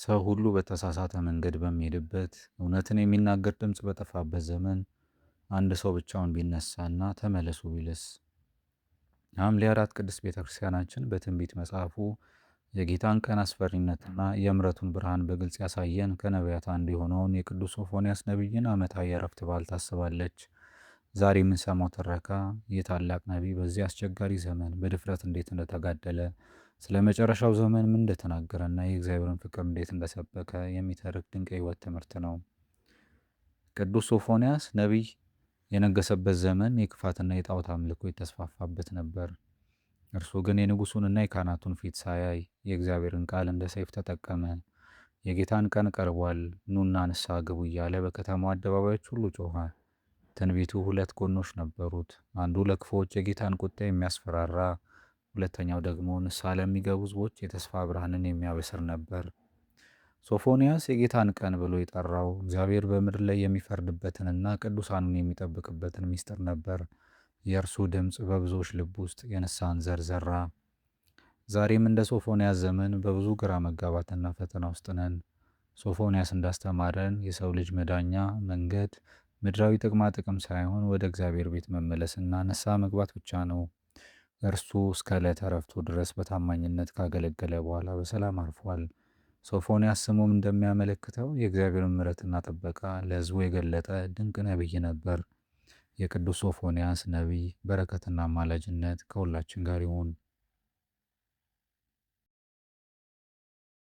ሰው ሁሉ በተሳሳተ መንገድ በሚሄድበት እውነትን የሚናገር ድምፅ በጠፋበት ዘመን አንድ ሰው ብቻውን ቢነሳና ተመለሱ ቢልስ? ሐምሌ 4 ቅድስት ቤተ ክርስቲያናችን በትንቢት መጽሐፉ የጌታን ቀን አስፈሪነትና የምሕረቱን ብርሃን በግልጽ ያሳየን ከነቢያት አንዱ የሆነውን የቅዱስ ሶፎንያስ ነቢይን ዓመታዊ የዕረፍት በዓል ታስባለች። ዛሬ የምንሰማው ትረካ ይህ ታላቅ ነቢይ በዚህ አስቸጋሪ ዘመን በድፍረት እንዴት እንደተጋደለ፣ ስለ መጨረሻው ዘመን ምን እንደተናገረና የእግዚአብሔርን ፍቅር እንዴት እንደሰበከ የሚተርክ ድንቅ የሕይወት ትምህርት ነው። ቅዱስ ሶፎንያስ ነቢይ የነገሰበት ዘመን የክፋትና የጣዖት አምልኮ የተስፋፋበት ነበር። እርሱ ግን የንጉሱንና የካህናቱን ፊት ሳያይ የእግዚአብሔርን ቃል እንደ ሰይፍ ተጠቀመ። የጌታን ቀን ቀርቧል፣ ኑና ንስሐ ግቡ እያለ በከተማው አደባባዮች ሁሉ ጮኸ። ትንቢቱ ሁለት ጎኖች ነበሩት። አንዱ ለክፉዎች የጌታን ቁጣ የሚያስፈራራ፣ ሁለተኛው ደግሞ ንስሐ ለሚገቡ ሕዝቦች የተስፋ ብርሃንን የሚያበስር ነበር። ሶፎንያስ የጌታን ቀን ብሎ የጠራው እግዚአብሔር በምድር ላይ የሚፈርድበትንና ቅዱሳኑን የሚጠብቅበትን ምስጢር ነበር። የእርሱ ድምፅ በብዙዎች ልብ ውስጥ የንስሐን ዘር ዘራ። ዛሬም እንደ ሶፎንያስ ዘመን በብዙ ግራ መጋባትና ፈተና ውስጥ ነን። ሶፎንያስ እንዳስተማረን የሰው ልጅ መዳኛ መንገድ ምድራዊ ጥቅማ ጥቅም ሳይሆን ወደ እግዚአብሔር ቤት መመለስና ንስሐ መግባት ብቻ ነው። እርሱ እስከ ዕለተ ዕረፍቱ ድረስ በታማኝነት ካገለገለ በኋላ በሰላም አርፏል። ሶፎንያስ ስሙም እንደሚያመለክተው የእግዚአብሔርን ምሕረትና ጥበቃ ለሕዝቡ የገለጠ ድንቅ ነቢይ ነበር። የቅዱስ ሶፎንያስ ነቢይ በረከትና አማላጅነት ከሁላችን ጋር ይሁን።